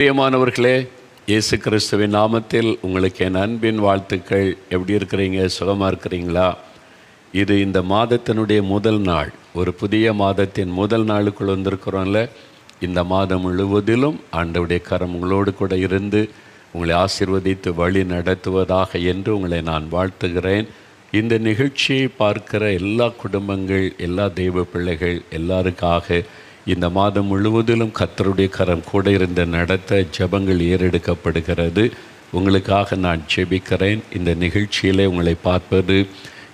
பிரியமானவர்களே, இயேசு கிறிஸ்துவின் நாமத்தில் உங்களுக்கு என் அன்பின் வாழ்த்துக்கள். எப்படி இருக்கிறீங்க? சுகமாக இருக்கிறீங்களா? இது இந்த மாதத்தினுடைய முதல் நாள், ஒரு புதிய மாதத்தின் முதல் நாளுக்குள் வந்திருக்கிறோம்ல. இந்த மாதம் முழுவதிலும் ஆண்டவருடைய கரம் உங்களோடு கூட இருந்து உங்களை ஆசீர்வதித்து வழி நடத்துவதாக என்று உங்களை நான் வாழ்த்துகிறேன். இந்த நிகழ்ச்சியை பார்க்கிற எல்லா குடும்பங்கள், எல்லா தெய்வ பிள்ளைகள் எல்லாருக்காக இந்த மாதம் முழுவதிலும் கர்த்தருடைய கரம் கூட இருந்து நடத்த ஜெபங்கள் ஏறெடுக்கப்படுகிறது. உங்களுக்காக நான் ஜெபிக்கிறேன். இந்த நிகழ்ச்சியிலே உங்களை பார்ப்பது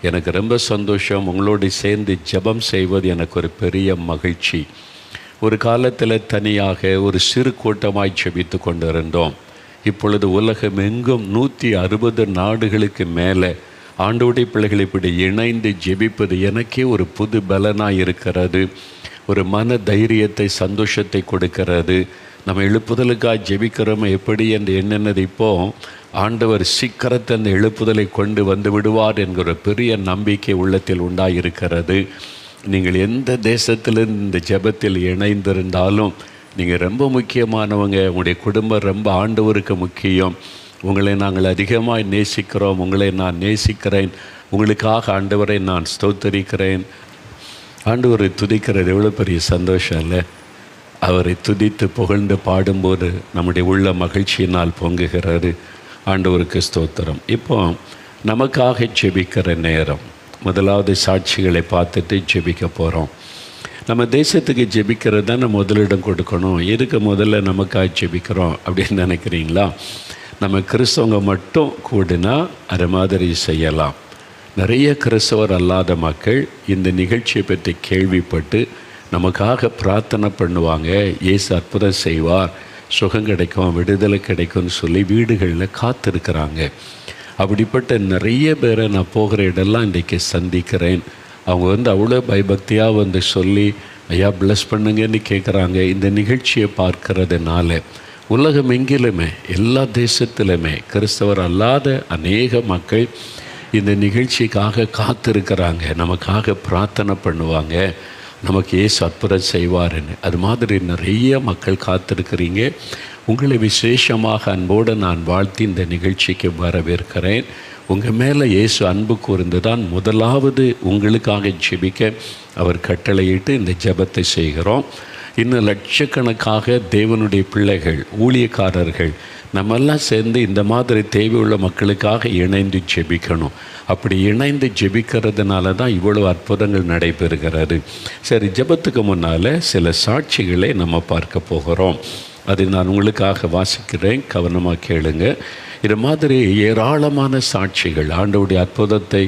எனக்கு ரொம்ப சந்தோஷம். உங்களோடு சேர்ந்து ஜெபம் செய்வது எனக்கு ஒரு பெரிய மகிழ்ச்சி. ஒரு காலத்தில் தனியாக ஒரு சிறு கூட்டமாய் ஜெபித்து கொண்டிருந்தோம். இப்பொழுது உலகம் எங்கும் 160 நாடுகளுக்கு மேலே ஆண்டவருடைய பிள்ளைகளை இப்படி இணைந்து ஜெபிப்பது எனக்கே ஒரு புது பலனாக இருக்கிறது. ஒரு மன தைரியத்தை, சந்தோஷத்தை கொடுக்கிறது. நம்ம எழுப்புதலுக்காக ஜெபிக்கிறோம் எப்படி என்று எண்ணினது இப்போது ஆண்டவர் சீக்கிரத்தை அந்த எழுப்புதலை கொண்டு வந்து விடுவார் என்கிற பெரிய நம்பிக்கை உள்ளத்தில் உண்டாயிருக்கிறது. நீங்கள் எந்த தேசத்திலிருந்து இந்த ஜெபத்தில் இணைந்திருந்தாலும் நீங்கள் ரொம்ப முக்கியமானவங்க. உங்களுடைய குடும்பம் ரொம்ப ஆண்டவருக்கு முக்கியம். உங்களை நாங்கள் அதிகமாக நேசிக்கிறோம். உங்களை நான் நேசிக்கிறேன். உங்களுக்காக ஆண்டவரை நான் ஸ்தோத்தரிக்கிறேன். ஆண்டவரை துதிக்கிறது எவ்வளோ பெரிய சந்தோஷம் இல்லை? அவரை துதித்து புகழ்ந்து பாடும்போது நம்முடைய உள்ள மகிழ்ச்சியினால் பொங்குகிறாரு. ஆண்டவருக்கு ஸ்தோத்திரம். இப்போ நமக்காக ஜெபிக்கிற நேரம். முதலாவது சாட்சிகளை பார்த்துட்டு ஜெபிக்க போகிறோம். நம்ம தேசத்துக்கு ஜெபிக்கிறது தான் நம்ம முதலிடம் கொடுக்கணும். எதுக்கு முதல்ல நமக்காக ஜெபிக்கிறோம் அப்படின்னு நினைக்கிறீங்களா? நம்ம கிறிஸ்தவங்க மட்டும் கூடினா அது மாதிரி செய்யலாம். நிறைய கிறிஸ்தவர் அல்லாத மக்கள் இந்த நிகழ்ச்சியை பற்றி கேள்விப்பட்டு நமக்காக பிரார்த்தனை பண்ணுவாங்க. இயேசு அற்புதம் செய்வார், சுகம் கிடைக்கும், விடுதலை கிடைக்கும்னு சொல்லி வீடுகளில் காத்திருக்கிறாங்க. அப்படிப்பட்ட நிறைய பேரை நான் போகிற இடம்லாம் இன்றைக்கி சந்திக்கிறேன். அவங்க அவ்வளோ பயபக்தியாக சொல்லி ஐயா ப்ளஸ் பண்ணுங்கன்னு கேட்குறாங்க. இந்த நிகழ்ச்சியை பார்க்கறதுனால உலகம் எங்கிலுமே, எல்லா தேசத்திலுமே கிறிஸ்தவர் அல்லாத அநேக மக்கள் இந்த நிகழ்ச்சிக்காக காத்திருக்கிறாங்க. நமக்காக பிரார்த்தனை பண்ணுவாங்க, நமக்கு இயேசு அற்புதம் செய்வாருன்னு. அது மாதிரி நிறைய மக்கள் காத்திருக்கிறீங்க. உங்களை விசேஷமாக அன்போடு நான் வாழ்த்தி இந்த நிகழ்ச்சிக்கு வரவேற்கிறேன். உங்கள் மேலே இயேசு அன்பு கூர்ந்து தான் முதலாவது உங்களுக்காக ஜெபிக்க அவர் கட்டளையிட்டு இந்த ஜெபத்தை செய்கிறோம். இன்னும் லட்சக்கணக்காக தேவனுடைய பிள்ளைகள், ஊழியக்காரர்கள் நம்மெல்லாம் சேர்ந்து இந்த மாதிரி தேவையுள்ள மக்களுக்காக இணைந்து ஜெபிக்கணும். அப்படி இணைந்து ஜெபிக்கிறதுனால தான் இவ்வளவு அற்புதங்கள் நடைபெறுகிறது. சரி, ஜெபத்துக்கு முன்னால் சில சாட்சிகளை நம்ம பார்க்க போகிறோம். அதை நான் உங்களுக்காக வாசிக்கிறேன், கவனமாக கேளுங்க. இது மாதிரி ஏராளமான சாட்சிகள், ஆண்டவருடைய அற்புதத்தை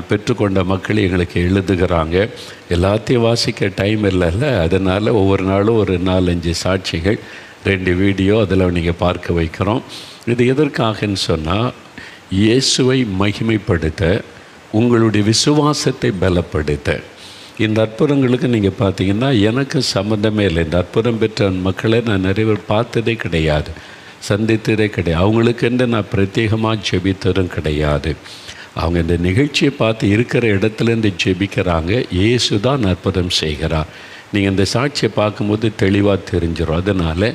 பெற்றுக்கொண்ட மக்கள் எங்களுக்கு எழுதுகிறாங்க. எல்லாத்தையும் வாசிக்க டைம் இல்லைல்ல, அதனால் ஒவ்வொரு நாளும் ஒரு 4-5 சாட்சிகள், 2 வீடியோ அதில் நீங்கள் பார்க்க வைக்கிறோம். இது எதற்காகன்னு சொன்னால், இயேசுவை மகிமைப்படுத்த, உங்களுடைய விசுவாசத்தை பலப்படுத்த. இந்த அற்புதங்களுக்கு நீங்கள் பார்த்தீங்கன்னா எனக்கு சம்மந்தமே இல்லை. இந்த அற்புதம் பெற்ற மக்களை நான் நிறைய பேர் பார்த்ததே கிடையாது, சந்தித்ததே கிடையாது. அவங்களுக்கென்று நான் பிரத்யேகமாக ஜெபித்ததும் கிடையாது. அவங்க இந்த நிகழ்ச்சியை பார்த்து இருக்கிற இடத்துலேருந்து ஜெபிக்கிறாங்க. இயேசு தான் அற்புதம் செய்கிறார். நீங்கள் இந்த சாட்சியை பார்க்கும்போது தெளிவாக தெரிஞ்சிடும். அதனால்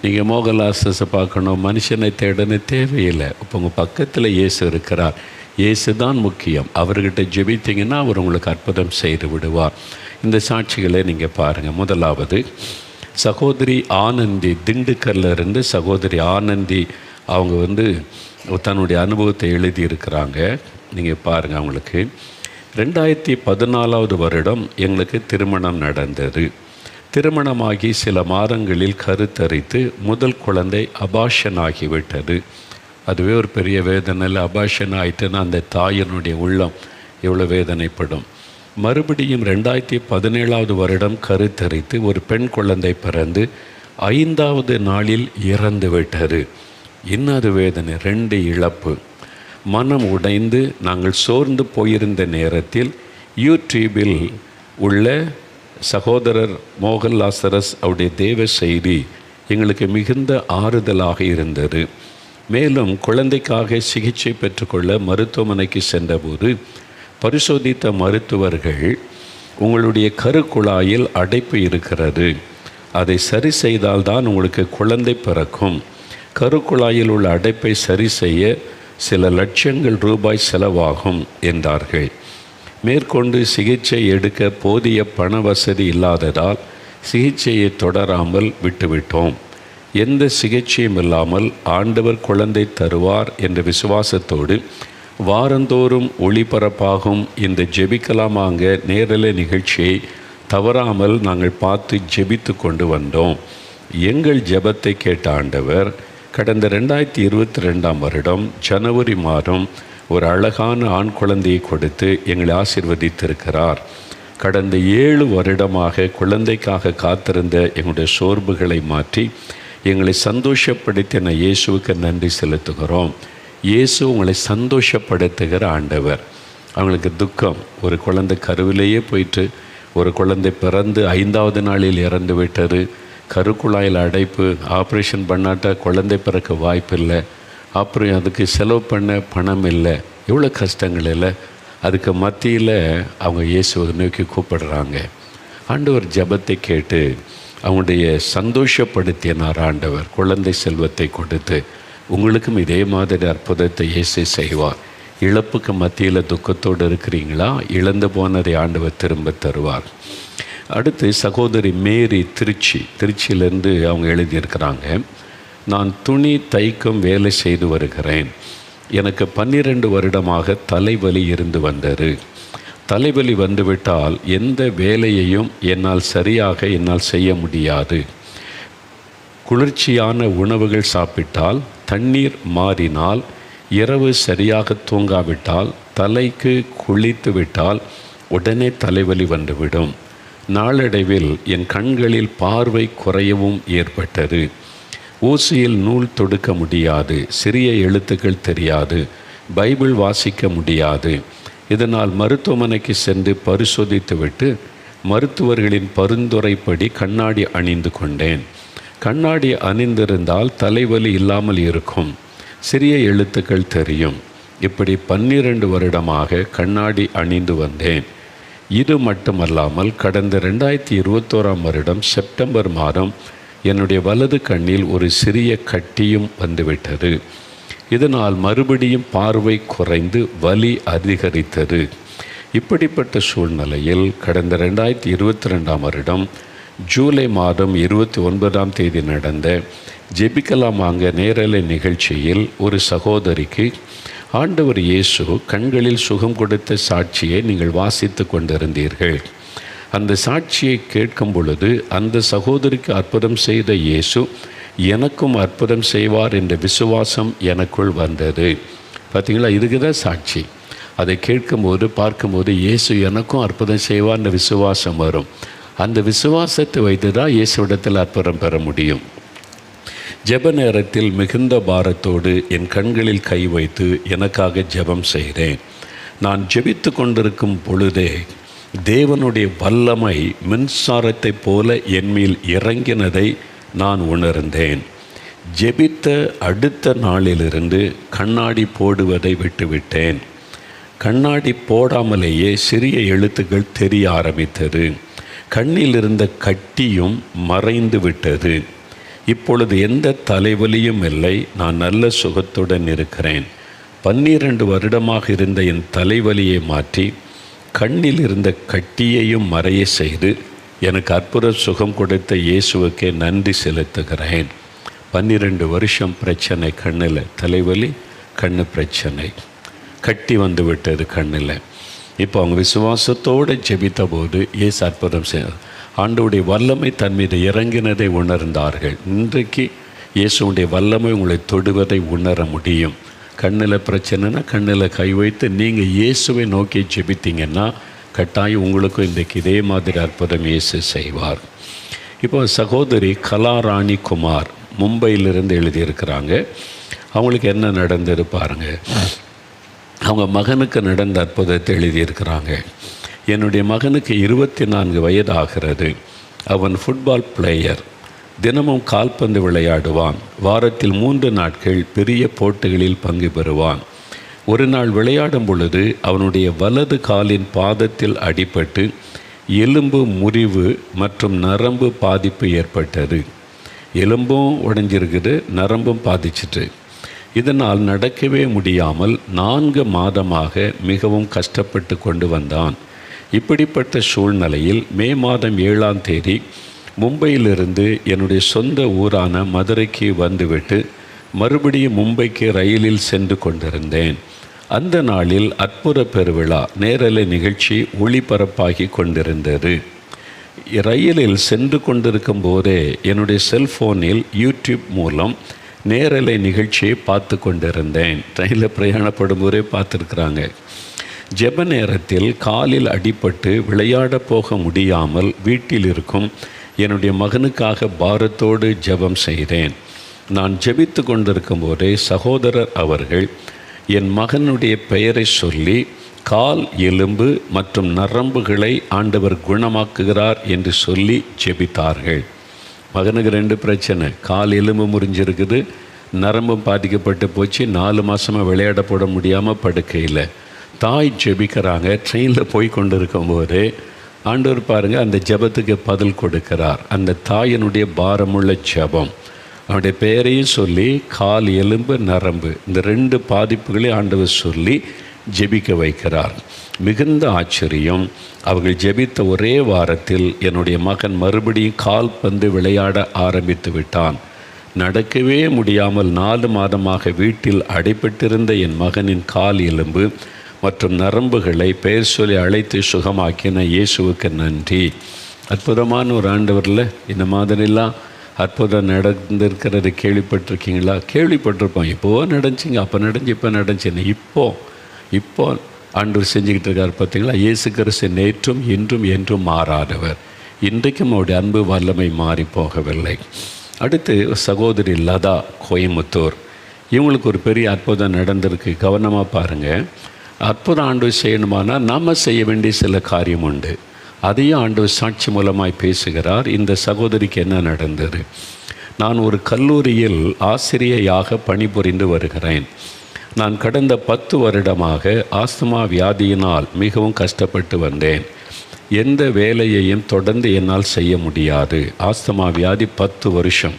நீங்கள் மோகன்லாஸை பார்க்கணும், மனுஷனை தேடன்னு தேவையில்லை. இப்போ உங்கள் பக்கத்தில் இயேசு இருக்கிறார். இயேசு தான் முக்கியம். அவர்கிட்ட ஜெபித்தீங்கன்னா அவர் உங்களுக்கு அற்புதம் செய்து விடுவார். இந்த சாட்சிகளை நீங்கள் பாருங்கள். முதலாவது சகோதரி ஆனந்தி, திண்டுக்கல்ல இருந்து சகோதரி ஆனந்தி அவங்க தன்னுடைய அனுபவத்தை எழுதியிருக்கிறாங்க. நீங்கள் பாருங்கள். அவங்களுக்கு 2014 வருடம் எங்களுக்கு திருமணம் நடந்தது. திருமணமாகி சில மாதங்களில் கருத்தரித்து முதல் குழந்தை அபாஷன் ஆகிவிட்டது. அதுவே ஒரு பெரிய வேதனையில் அபாஷன் ஆகிட்டுன்னா அந்த தாயினுடைய உள்ளம் எவ்வளோ வேதனைப்படும். மறுபடியும் 2017 வருடம் கருத்தரித்து ஒரு பெண் குழந்தை பிறந்து 5வது நாளில் இறந்து விட்டது. இன்னது வேதனை, 2 இழப்பு. மனம் உடைந்து நாங்கள் சோர்ந்து போயிருந்த நேரத்தில் யூடியூபில் உள்ள சகோதரர் மோகன்லாசரஸ் அவருடைய தேவ செய்தி எங்களுக்கு மிகுந்த ஆறுதலாக இருந்தது. மேலும் குழந்தைக்காக சிகிச்சை பெற்றுக்கொள்ள மருத்துவமனைக்கு சென்றபோது பரிசோதித்த மருத்துவர்கள், உங்களுடைய கருக்குழாயில் அடைப்பு இருக்கிறது, அதை சரி செய்தால்தான் உங்களுக்கு குழந்தை பிறக்கும். கருக்குழாயில் உள்ள அடைப்பை சரி செய்ய சில லட்சங்கள் ரூபாய் செலவாகும் என்றார்கள். மேற்கொண்டு சிகிச்சை எடுக்க போதிய பண வசதி இல்லாததால் சிகிச்சையை தொடராமல் விட்டுவிட்டோம். எந்த சிகிச்சையும் இல்லாமல் ஆண்டவர் குழந்தை தருவார் என்ற விசுவாசத்தோடு வாரந்தோறும் ஒளிபரப்பாகும் இந்த ஜெபிக்கலாமாங்க நேரலை நிகழ்ச்சியை தவறாமல் நாங்கள் பார்த்து ஜெபித்து கொண்டு வந்தோம். எங்கள் ஜெபத்தை கேட்ட ஆண்டவர் கடந்த 2022 வருடம் ஜனவரி மாதம் ஒரு அழகான ஆண் குழந்தையை கொடுத்து எங்களை ஆசீர்வதித்திருக்கிறார். கடந்த 7 வருடமாக குழந்தைக்காக காத்திருந்த எங்களுடைய சோர்வுகளை மாற்றி எங்களை சந்தோஷப்படுத்தின இயேசுவுக்கு நன்றி செலுத்துகிறோம். இயேசு உங்களை சந்தோஷப்படுத்துகிற ஆண்டவர். அவங்களுக்கு துக்கம், ஒரு குழந்தை கருவிலேயே போயிட்டு ஒரு குழந்தை பிறந்து 5வது நாளில் இறந்து விட்டது. கருக்குழாயில் அடைப்பு, ஆப்ரேஷன் பண்ணாட்டா குழந்தை பிறக்க வாய்ப்பில்லை. அப்புறம் அதுக்கு செலவு பண்ண பணம் இல்லை. எவ்வளோ கஷ்டங்கள் இல்லை. அதுக்கு மத்தியில் அவங்க இயேசுவை நோக்கி கூப்பிடுறாங்க. ஆண்டவர் ஜெபத்தை கேட்டு அவங்களுடைய சந்தோஷப்படுத்தினார். ஆண்டவர் குழந்தை செல்வத்தை கொடுத்து உங்களுக்கும் இதே மாதிரி அற்புதத்தை இயேசு செய்வார். இழப்புக்கு மத்தியில் துக்கத்தோடு இருக்கிறீங்களா? இழந்து போனதை ஆண்டவர் திரும்ப தருவார். அடுத்து சகோதரி மேரி திருச்சியிலேருந்து அவங்க எழுதியிருக்கிறாங்க. நான் துணி தைக்கும் வேலை செய்து வருகிறேன். எனக்கு 12 வருடமாக தலைவலி இருந்து வந்தது. தலைவலி வந்துவிட்டால் எந்த வேலையையும் என்னால் செய்ய முடியாது. குளிர்ச்சியான உணவுகள் சாப்பிட்டால், தண்ணீர் மாறினால், இரவு சரியாக தூங்காவிட்டால், தலைக்கு குளித்து விட்டால் உடனே தலைவலி வந்துவிடும். நாளடைவில் என் கண்களில் பார்வை குறையவும் ஏற்பட்டது. ஊசியில் நூல் தொடுக்க முடியாது, சிறிய எழுத்துக்கள் தெரியாது, பைபிள் வாசிக்க முடியாது. இதனால் மருத்துவமனைக்கு சென்று பரிசோதித்துவிட்டு மருத்துவர்களின் பரிந்துரைப்படி கண்ணாடி அணிந்து கொண்டேன். கண்ணாடி அணிந்திருந்தால் தலைவலி இல்லாமல் இருக்கும், சிறிய எழுத்துக்கள் தெரியும். இப்படி 12 வருடமாக கண்ணாடி அணிந்து வந்தேன். இது மட்டுமல்லாமல் கடந்த 2021 வருடம் செப்டம்பர் மாதம் என்னுடைய வலது கண்ணில் ஒரு சிறிய கட்டியும் வந்துவிட்டது. இதனால் மறுபடியும் பார்வை குறைந்து வலி அதிகரித்தது. இப்படிப்பட்ட சூழ்நிலையில் கடந்த 2022 வருடம் ஜூலை மாதம் 29ஆம் தேதி நடந்த ஜெபிக்கலாமாங்க நேரலை நிகழ்ச்சியில் ஒரு சகோதரிக்கு ஆண்டவர் இயேசு கண்களில் சுகம் கொடுத்த சாட்சியை நீங்கள் வாசித்து கொண்டிருந்தீர்கள். அந்த சாட்சியை கேட்கும் பொழுது அந்த சகோதரிக்கு அற்புதம் செய்த இயேசு எனக்கும் அற்புதம் செய்வார் என்ற விசுவாசம் எனக்குள் வந்தது. பார்த்தீங்களா, இதுக்கு தான் சாட்சி. அதை கேட்கும்போது பார்க்கும்போது இயேசு எனக்கும் அற்புதம் செய்வார்ன்ற விசுவாசம் வரும். அந்த விசுவாசத்தை வைத்து தான் இயேசுவிடத்தில் அற்புதம் பெற முடியும். ஜெப நேரத்தில் மிகுந்த பாரத்தோடு என் கண்களில் கை வைத்து எனக்காக ஜெபம் செய்கிறேன். நான் ஜெபித்து கொண்டிருக்கும் பொழுதே தேவனுடைய வல்லமை மின்சாரத்தை போல என்மேல் இறங்கினதை நான் உணர்ந்தேன். ஜெபித்த அடுத்த நாளிலிருந்து கண்ணாடி போடுவதை விட்டுவிட்டேன். கண்ணாடி போடாமலேயே சிறிய எழுத்துக்கள் தெரிய ஆரம்பித்தது. கண்ணில் இருந்த கட்டியும் மறைந்து விட்டது. இப்பொழுது எந்த தலைவலியும் இல்லை. நான் நல்ல சுகத்துடன் இருக்கிறேன். 12 வருடமாக இருந்த என் தலைவலியை மாற்றி கண்ணில் இருந்த கட்டியையும் மறைய செய்து எனக்கு அற்புத சுகம் கொடுத்த இயேசுவுக்கே நன்றி செலுத்துகிறேன். 12 வருஷம் பிரச்சனை, கண்ணில் தலைவலி, கண்ணு பிரச்சனை, கட்டி வந்து விட்டது கண்ணில். இப்போ அவங்க விசுவாசத்தோடு ஜெபித்த போது இயேசு அற்புதம் ஆண்டவருடைய வல்லமை தன் மீது இறங்கினதை உணர்ந்தார்கள். இன்றைக்கு இயேசுடைய வல்லமை உங்களை தொடுவதை உணர முடியும். கண்ணில் பிரச்சனைனா கண்ணில் கை வைத்து நீங்கள் இயேசுவை நோக்கி ஜெபித்தீங்கன்னா கட்டாயம் உங்களுக்கும் இன்றைக்கு இதே மாதிரி அற்புதம் இயேசு செய்வார். இப்போ சகோதரி கலாராணி குமார் மும்பையிலிருந்து எழுதியிருக்கிறாங்க. அவங்களுக்கு என்ன நடந்தது பாருங்கள். அவங்க மகனுக்கு நடந்த அற்புதத்தை எழுதியிருக்கிறாங்க. என்னுடைய மகனுக்கு 24 வயது ஆகிறது. அவன் ஃபுட்பால் பிளேயர். தினமும் கால்பந்து விளையாடுவான். வாரத்தில் 3 நாட்கள் பெரிய போட்டிகளில் பங்கு பெறுவான். ஒரு நாள் விளையாடும் பொழுது அவனுடைய வலது காலின் பாதத்தில் அடிபட்டு எலும்பு முறிவு மற்றும் நரம்பு பாதிப்பு ஏற்பட்டது. எலும்பும் உடைஞ்சிருக்குது, நரம்பும் பாதிச்சிட்டு. இதனால் நடக்கவே முடியாமல் 4 மாதமாக மிகவும் கஷ்டப்பட்டு கொண்டு வந்தான். இப்படிப்பட்ட சூழ்நிலையில் மே மாதம் 7ஆம் தேதி மும்பையிலிருந்து என்னுடைய சொந்த ஊரான மதுரைக்கு வந்துவிட்டு மறுபடியும் மும்பைக்கு ரயிலில் சென்று கொண்டிருந்தேன். அந்த நாளில் அற்புத பெருவிழா நேரலை நிகழ்ச்சி ஒளிபரப்பாகி கொண்டிருந்தது. ரயிலில் சென்று கொண்டிருக்கும் போதே என்னுடைய செல்ஃபோனில் யூடியூப் மூலம் நேரலை நிகழ்ச்சியை பார்த்து கொண்டிருந்தேன். ரயிலில் பிரயாணப்படும் போதே பார்த்துருக்குறாங்க. ஜெப நேரத்தில் காலில் அடிபட்டு விளையாட போக முடியாமல் வீட்டில் இருக்கும் என்னுடைய மகனுக்காக பாரத்தோடு ஜெபம் செய்தேன். நான் ஜெபித்து கொண்டிருக்கும் போதே சகோதரர் அவர்கள் என் மகனுடைய பெயரை சொல்லி கால் எலும்பு மற்றும் நரம்புகளை ஆண்டவர் குணமாக்குகிறார் என்று சொல்லி ஜெபித்தார்கள். மகனுக்கு 2 பிரச்சனை, கால் எலும்பு முறிஞ்சிருக்குது, நரம்பும் பாதிக்கப்பட்டு போச்சு, 4 மாதமாக விளையாட போட முடியாமல் படுக்கையில். தாய் ஜெபிக்கிறாங்க. ட்ரெயினில் போய் கொண்டு இருக்கும்போது ஆண்டவர் பாருங்கள் அந்த ஜெபத்துக்கு பதில் கொடுக்கிறார். அந்த தாயினுடைய பாரமுள்ள ஜெபம், அவனுடைய பெயரையும் சொல்லி கால் எலும்பு நரம்பு இந்த 2 பாதிப்புகளையும் ஆண்டவர் சொல்லி ஜெபிக்க வைக்கிறார். மிகுந்த ஆச்சரியம். அவர்கள் ஜெபித்த ஒரே வாரத்தில் என்னுடைய மகன் மறுபடியும் கால்பந்து விளையாட ஆரம்பித்து விட்டான். நடக்கவே முடியாமல் 4 மாதமாக வீட்டில் அடைபட்டிருந்த என் மகனின் கால் எலும்பு மற்றும் நரம்புகளை பெயர் சொல்லி அழைத்து சுகமாக்கின இயேசுவுக்கு நன்றி. அற்புதமான ஒரு ஆண்டவரில் இந்த மாதிரிலாம் அற்புதம் நடந்திருக்கிறது கேள்விப்பட்டிருக்கீங்களா? கேள்விப்பட்டிருப்போம். இப்போது நடந்துச்சிங்க, அப்போ நடந்துச்சு, இப்போ நடந்துச்சுன்னு. இப்போ ஆண்டவர் செஞ்சுக்கிட்டு இருக்கார். பார்த்தீங்களா? இயேசு கிறிஸ்து நேற்றும் இன்றும் என்றும் மாறாதவர். இன்றைக்கும் அவருடைய அன்பு வல்லமை மாறி போகவில்லை. அடுத்து சகோதரி லதா, கோயம்புத்தூர். இவங்களுக்கு ஒரு பெரிய அற்புதம் நடந்திருக்கு. கவனமாக பாருங்கள். அற்புதம் ஆண்டவர் செய்யணுமானால் நாம் செய்ய வேண்டிய சில காரியம் உண்டு. அதையும் ஆண்டவர் சாட்சி மூலமாய் பேசுகிறார். இந்த சகோதரிக்கு என்ன நடந்தது? நான் ஒரு கல்லூரியில் ஆசிரியையாக பணிபுரிந்து வருகிறேன். நான் கடந்த 10 வருடமாக ஆஸ்துமா வியாதியினால் மிகவும் கஷ்டப்பட்டு வந்தேன். எந்த வேலையையும் தொடர்ந்து என்னால் செய்ய முடியாது. ஆஸ்துமா வியாதி 10 வருஷம்.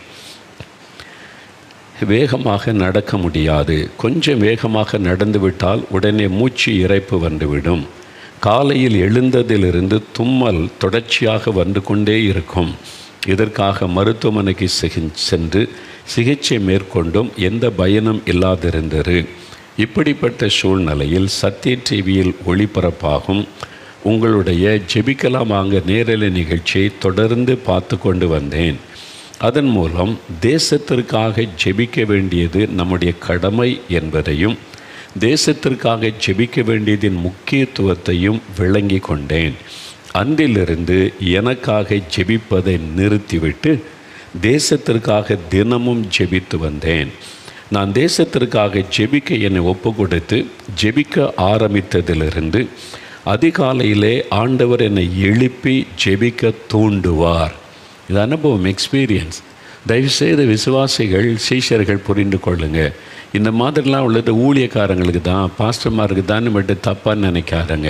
வேகமாக நடக்க முடியாது. கொஞ்சம் வேகமாக நடந்துவிட்டால் உடனே மூச்சு இரைப்பு வந்துவிடும். காலையில் எழுந்ததிலிருந்து தும்மல் தொடர்ச்சியாக வந்து கொண்டே இருக்கும். இதற்காக மருத்துவமனைக்கு சென்று சிகிச்சை மேற்கொண்டும் எந்த பயனும் இல்லாதிருந்தது. இப்படிப்பட்ட சூழ்நிலையில் சத்திய டிவியில் ஒளிபரப்பாகும் உங்களுடைய ஜெபிக்கலாம் வாங்க நேரலை நிகழ்ச்சியை தொடர்ந்து பார்த்து கொண்டு வந்தேன். அதன் மூலம் தேசத்திற்காக ஜெபிக்க வேண்டியது நம்முடைய கடமை என்பதையும் தேசத்திற்காக ஜெபிக்க வேண்டியதின் முக்கியத்துவத்தையும் விளங்கி கொண்டேன். அன்றிலிருந்து எனக்காக ஜெபிப்பதை நிறுத்திவிட்டு தேசத்திற்காக தினமும் ஜெபித்து வந்தேன். நான் தேசத்திற்காக ஜெபிக்க என்னை ஒப்பு கொடுத்து ஜெபிக்க ஆரம்பித்ததிலிருந்து அதிகாலையிலே ஆண்டவர் என்னை எழுப்பி ஜெபிக்க தூண்டுவார். இது அனுபவம், எக்ஸ்பீரியன்ஸ். தயவுசெய்து விசுவாசிகள், சீஷர்கள் புரிந்து கொள்ளுங்க. இந்த மாதிரிலாம் உள்ளது ஊழியக்காரங்களுக்கு தான், பாஸ்டர்மாருக்கு தான் மட்டும் தப்பாக நினைக்காதங்க.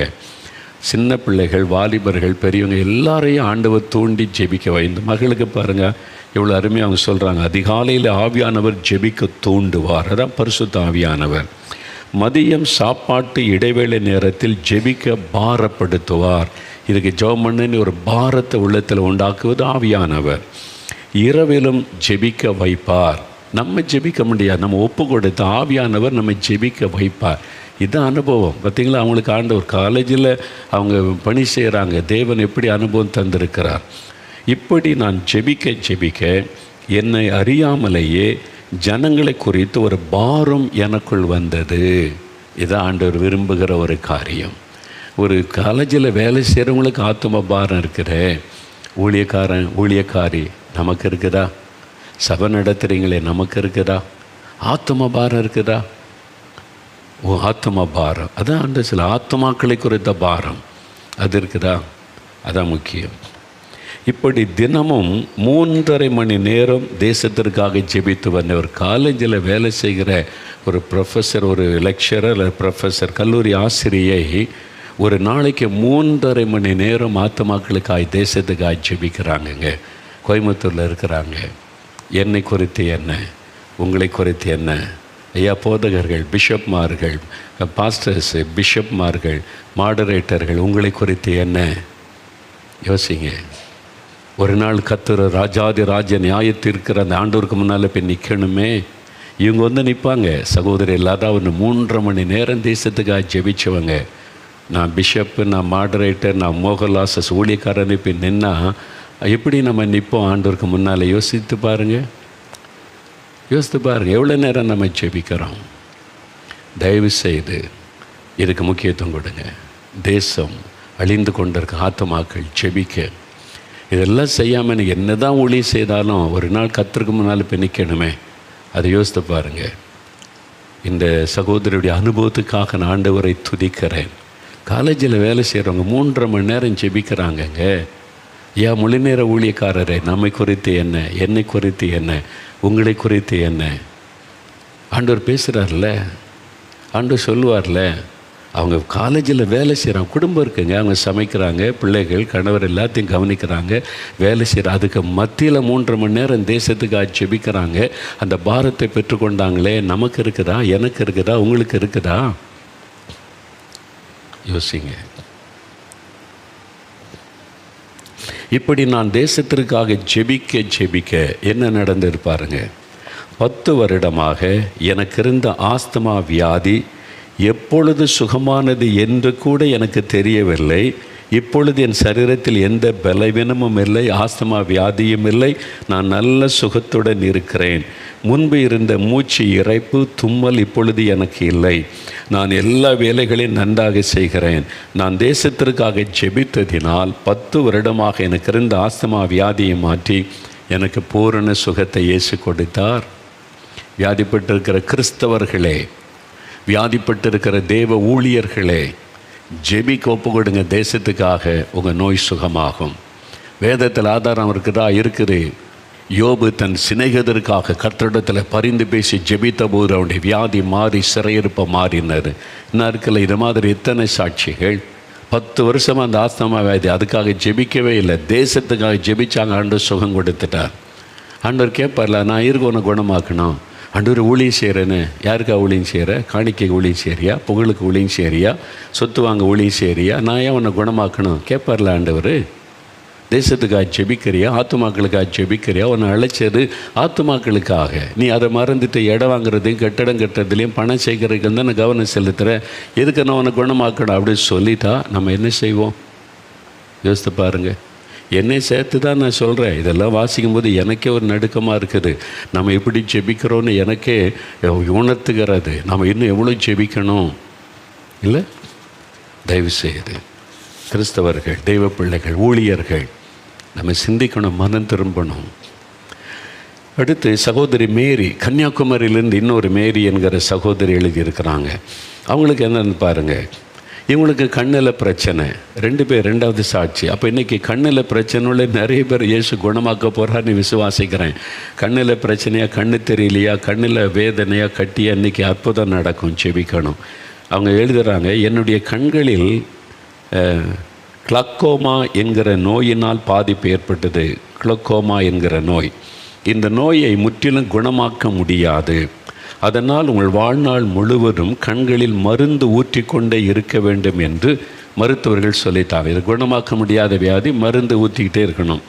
சின்ன பிள்ளைகள், வாலிபர்கள், பெரியவங்க எல்லாரையும் ஆண்டவர் தூண்டி ஜெபிக்க இந்த மகளுக்கு பாருங்கள் இவ்வளோ அருமையாக அவங்க சொல்கிறாங்க. அதிகாலையில் ஆவியானவர் ஜெபிக்க தூண்டுவார். அதான் பரிசுத்த ஆவியானவர். மதியம் சாப்பாட்டு இடைவேளை நேரத்தில் ஜெபிக்க பாரப்படுத்துவார். இதுக்கு ஜெபம் பண்ணுன்னு ஒரு பாரத்தை உள்ளத்தில் உண்டாக்குவது ஆவியானவர். இரவிலும் ஜெபிக்க வைப்பார். நம்ம ஜெபிக்க முடியாது, நம்ம ஒப்பு கொடுத்த ஆவியானவர் நம்ம ஜெபிக்க வைப்பார். இதுதான் அனுபவம். பார்த்திங்களா? அவங்களுக்கு ஆண்டவர் காலேஜில் அவங்க பணி செய்கிறாங்க. தேவன் எப்படி அனுபவம் தந்திருக்கிறார். இப்படி நான் ஜெபிக்க என்னை அறியாமலேயே ஜனங்களை குறித்து ஒரு பாரம் எனக்குள் வந்தது. இதான் ஆண்டவர் விரும்புகிற ஒரு காரியம். ஒரு காலேஜில் வேலை செய்கிறவங்களுக்கு ஆத்தும பாரம் இருக்கிற ஊழியக்காரி நமக்கு இருக்குதா? சபை நடத்துகிறீங்களே நமக்கு இருக்குதா? ஆத்தும பாரம் இருக்குதா? ஆத்தும பாரம், அதான் அந்த சில ஆத்துமாக்களை குறித்த பாரம் அது இருக்குதா? அதான் முக்கியம். இப்படி தினமும் 3.5 மணி நேரம் தேசத்திற்காக ஜெபித்து வந்த ஒரு காலேஜில் வேலை செய்கிற ஒரு ப்ரொஃபஸர், ஒரு லெக்சரர், ப்ரொஃபஸர், கல்லூரி ஆசிரியை ஒரு நாளைக்கு 3.5 மணி நேரம் ஆத்துமாக்களுக்காய் தேசத்துக்காய் ஜெபிக்கிறாங்கங்க. கோயம்புத்தூரில் இருக்கிறாங்க. என்னை குறித்து என்ன, உங்களை குறித்து என்ன? ஐயா போதகர்கள், பிஷப்மார்கள், பாஸ்டர்ஸு, பிஷப்மார்கள், மாடரேட்டர்கள், உங்களை குறித்து என்ன? யோசிங்க. ஒரு நாள் கர்த்தர் ராஜாதி ராஜ நியாயத்திற்கிற அந்த ஆண்டவருக்கு முன்னால் போய் நிற்கணுமே. இவங்க வந்து நிற்பாங்க. சகோதரி இல்லாத ஒன்று 3.5 மணி நேரம் தேசத்துக்காக ஜெபிச்சவங்க. நான் பிஷப்பு, நான் மாடரேட்டர், நான் மோகன்லாஸ் ஊழியக்காரன் இப்போ நின்னா எப்படி நம்ம நிற்போம் ஆண்டவருக்கு முன்னால்? யோசித்து பாருங்கள், யோசித்து பாருங்கள். எவ்வளோ நேரம் நம்ம ஜெபிக்கிறோம்? தயவு செய்து இதுக்கு முக்கியத்துவம் கொடுங்க. தேசம் அழிந்து கொண்டிருக்க ஆத்துமாக்கள் ஜெபிக்க. இதெல்லாம் செய்யாமல் எனக்கு என்ன தான் ஊழியம் செய்தாலும் ஒரு நாள் கர்த்தருக்கு முன்னால் போய் நிற்கணுமே. அதை யோசித்து பாருங்கள். இந்த சகோதரியுடைய அனுபவத்துக்காக நான் ஆண்டவரை துதிக்கிறேன். காலேஜில் வேலை செய்கிறவங்க 3.5 மணி நேரம் ஜெபிக்கிறாங்கங்க. ஏன் முழு நேர ஊழியக்காரரே, நம்மை குறித்து என்ன, என்னை குறித்து என்ன, உங்களை குறித்து என்ன? ஆண்டவர் பேசுகிறார்ல, ஆண்டவர் சொல்லுவார்ல. அவங்க காலேஜில் வேலை செய்கிறாங்க, குடும்பம் இருக்குங்க, அவங்க சமைக்கிறாங்க, பிள்ளைகள் கணவர் எல்லாத்தையும் கவனிக்கிறாங்க, வேலை செய்கிற அதுக்கு மத்தியில் 3.5 மணி நேரம் தேசத்துக்காக ஜெபிக்கிறாங்க. அந்த பாரத்தை பெற்றுக்கொண்டாங்களே. நமக்கு இருக்குதா? எனக்கு இருக்குதா? உங்களுக்கு இருக்குதா? யோசிங்க. இப்படி நான் தேசத்திற்காக ஜெபிக்க என்ன நடந்திருப்பாருங்க. 10 வருடமாக எனக்கு இருந்த ஆஸ்துமா வியாதி எப்பொழுது சுகமானது என்று கூட எனக்கு தெரியவில்லை. இப்பொழுது என் சரீரத்தில் எந்த பலவீனமும் இல்லை, ஆஸ்துமா வியாதியும் இல்லை. நான் நல்ல சுகத்துடன் இருக்கிறேன். முன்பு இருந்த மூச்சு இறைப்பு, தும்மல் இப்பொழுது எனக்கு இல்லை. நான் எல்லா வேலைகளையும் நன்றாக செய்கிறேன். நான் தேசத்திற்காக ஜெபித்ததினால் 10 வருடமாக எனக்கு இருந்த ஆஸ்துமா வியாதியை மாற்றி எனக்கு பூரண சுகத்தை இயேசு கொடுத்தார். வியாதிப்பட்டிருக்கிற கிறிஸ்தவர்களே, வியாதிப்பட்டிருக்கிற தேவ ஊழியர்களே, ஜெபிக்க ஒப்பு கொடுங்க. தேசத்துக்காக உங்கள் நோய் சுகமாகும். வேதத்தில் ஆதாரம் இருக்குதா? இருக்குது. யோபு தன் சிநேகிதருக்காக கர்த்தரிடத்தில் பரிந்து பேசி ஜெபித்த போது அவனுடைய வியாதி மாறி சிறையிருப்ப மாறினார். இன்னும் இருக்கல. இது மாதிரி எத்தனை சாட்சிகள். 10 வருஷமாக அந்த ஆஸ்துமா வியாதி, அதுக்காக ஜெபிக்கவே இல்லை, தேசத்துக்காக ஜெபிச்சாங்க. ஆண்டவர் சுகம் கொடுத்துட்டார். ஆண்டவர் கேட்பார்ல, நான் இருக்க உன்னை குணமாக்கணும். ஆண்டவர் ஊழியம் செய்கிறேன்னு. யாருக்கா ஊழியம் செய்கிற? காணிக்கை ஊழியம் செய்கிறியா? புகழுக்கு ஊழியம் செய்கிறியா? சொத்து வாங்க ஊழியம் செய்கிறியா? நான் ஏன் உன்னை குணமாக்கணும் கேட்பார்ல ஆண்டவர். தேசத்துக்காக ஜெபிக்கிறியா? ஆத்துமாக்களுக்காக ஜெபிக்கிறியா? உன்னை அழைச்சது ஆத்துமாக்களுக்காக. நீ அதை மறந்துட்டு இடம் வாங்குறதையும் கட்டடம் கட்டுறதுலையும் பணம் சேர்க்கறதுக்கு தான் நான் கவனம் செலுத்துகிறேன். எதுக்கு நான் உன்னை குணமாக்கணும் அப்படின்னு சொல்லிட்டா நம்ம என்ன செய்வோம்? யோசித்து பாருங்கள். என்னை சேர்த்து தான் நான் சொல்கிறேன். இதெல்லாம் வாசிக்கும் போது எனக்கே ஒரு நடுக்கமாக இருக்குது. நம்ம எப்படி ஜெபிக்கிறோன்னு எனக்கே உணர்த்துகிறது. நம்ம இன்னும் எவ்வளோ ஜெபிக்கணும் இல்லை? தயவு செய்து கிறிஸ்தவர்கள், தெய்வ பிள்ளைகள், ஊழியர்கள் நம்ம சிந்திக்கணும், மனம் திரும்பணும். அடுத்து சகோதரி மேரி, கன்னியாகுமரியிலேருந்து இன்னொரு மேரி என்கிற சகோதரி எழுதியிருக்கிறாங்க. அவங்களுக்கு என்னென்னு பாருங்கள். இவங்களுக்கு கண்ணில் பிரச்சனை. 2 பேர், 2வது சாட்சி. அப்போ இன்றைக்கி கண்ணில் பிரச்சனையுள்ள நிறைய பேர் இயேசு குணமாக்க போகிறான்னு விசுவாசிக்கிறேன். கண்ணில் பிரச்சனையாக, கண்ணு தெரியலையா, கண்ணில் வேதனையாக, கட்டியா, இன்றைக்கி அற்புதம் நடக்கும். செபிக்கணும். அவங்க எழுதுகிறாங்க, என்னுடைய கண்களில் கிளக்கோமா என்கிற நோயினால் பாதிப்பு ஏற்பட்டது. கிளக்கோமா என்கிற நோய். இந்த நோயை முற்றிலும் குணமாக்க முடியாது. அதனால் உங்கள் வாழ்நாள் முழுவதும் கண்களில் மருந்து ஊற்றிக்கொண்டே இருக்க வேண்டும் என்று மருத்துவர்கள் சொல்லிட்டாங்க. இது குணமாக்க முடியாத வியாதி, மருந்து ஊற்றிக்கிட்டே இருக்கணும்.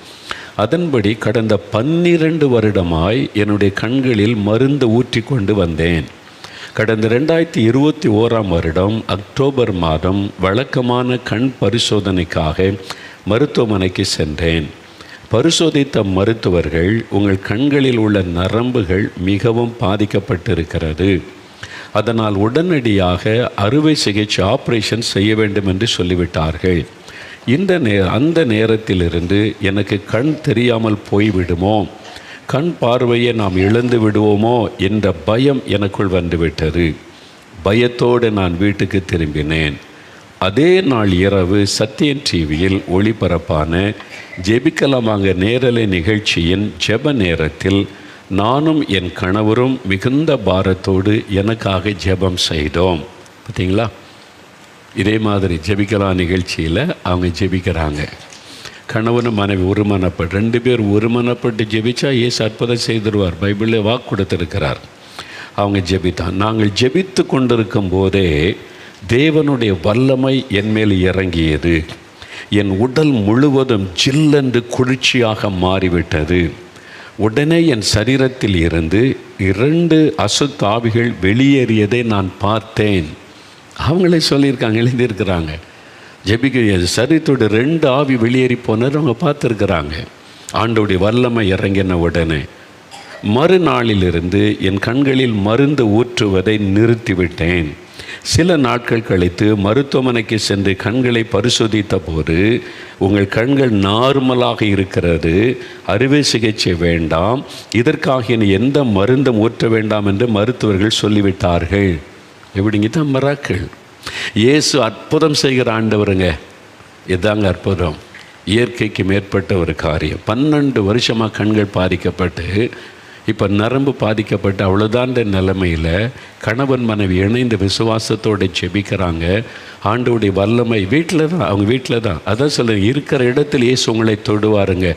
அதன்படி கடந்த 12 வருடமாய் என்னுடைய கண்களில் மருந்து ஊற்றி கொண்டு வந்தேன். கடந்த 2021ஆம் வருடம் அக்டோபர் மாதம் வழக்கமான கண் பரிசோதனைக்காக மருத்துவமனைக்கு சென்றேன். பரிசோதித்த மருத்துவர்கள், உங்கள் கண்களில் உள்ள நரம்புகள் மிகவும் பாதிக்கப்பட்டிருக்கிறது, அதனால் உடனடியாக அறுவை சிகிச்சை ஆப்ரேஷன் செய்ய வேண்டும் என்று சொல்லிவிட்டார்கள். அந்த நேரத்திலிருந்து எனக்கு கண் தெரியாமல் போய்விடுமோ, கண் பார்வையை நாம் இழந்து விடுவோமோ என்ற பயம் எனக்குள் வந்துவிட்டது. பயத்தோடு நான் வீட்டுக்கு திரும்பினேன். அதே நாள் இரவு சத்தியன் டிவியில் ஒளிபரப்பான ஜெபிக்கலாமாங்க நேரலை நிகழ்ச்சியின் ஜெப நேரத்தில் நானும் என் கணவரும் மிகுந்த பாரத்தோடு எனக்காக ஜெபம் செய்தோம். பார்த்தீங்களா? இதே மாதிரி ஜெபிக்கலாம் நிகழ்ச்சியில் அவங்க ஜெபிக்கிறாங்க. கணவனும் மனைவி ஒருமனப்பட்டு 2 பேர் ஒருமனப்பட்டு ஜெபிச்சா இயேசு அற்புதம் செய்திருவார். பைபிளில் வாக்கு கொடுத்திருக்கிறார். அவங்க ஜெபித்தான். நாங்கள் ஜெபித்து கொண்டிருக்கும் போதே தேவனுடைய வல்லமை என் மேல் இறங்கியது. என் உடல் முழுவதும் ஜில்லென்று குளிர்ச்சியாக மாறிவிட்டது. உடனே என் சரீரத்தில் இருந்து 2 அசுத்த ஆவிகள் வெளியேறியதை நான் பார்த்தேன். அவங்களே சொல்லியிருக்காங்க, எழுதியிருக்கிறாங்க. ஜெபிக்க சரீரத்தோட 2 ஆவி வெளியேறி போனது அவங்க பார்த்துருக்குறாங்க. ஆண்டோடைய வல்லமை இறங்கின உடனே மறுநாளிலிருந்து என் கண்களில் மருந்து ஊற்றுவதை நிறுத்திவிட்டேன். சில நாட்கள் கழித்து மருத்துவமனைக்கு சென்று கண்களை பரிசோதித்த போது உங்கள் கண்கள் நார்மலாக இருக்கிறது, அறுவை சிகிச்சை வேண்டாம், இதற்காக எந்த மருந்தும் ஊற்ற வேண்டாம் என்று மருத்துவர்கள் சொல்லிவிட்டார்கள். எப்படிங்க தான் மிராக்கிள். இயேசு அற்புதம் செய்கிற ஆண்டவருங்க. இதாங்க அற்புதம். இயற்கைக்கு மேற்பட்ட ஒரு காரியம். 12 வருஷமாக கண்கள் பாதிக்கப்பட்டு இப்போ நரம்பு பாதிக்கப்பட்டு அவ்வளோதான் நிலைமையில் கணவன் மனைவி இணைந்து விசுவாசத்தோடு ஜெபிக்கிறாங்க. ஆண்டவருடைய வல்லமை வீட்டில் தான், அவங்க வீட்டில் தான். அதான் சொல்லுங்கள், இருக்கிற இடத்துல இயேசு உங்களை தொடுவாருங்க.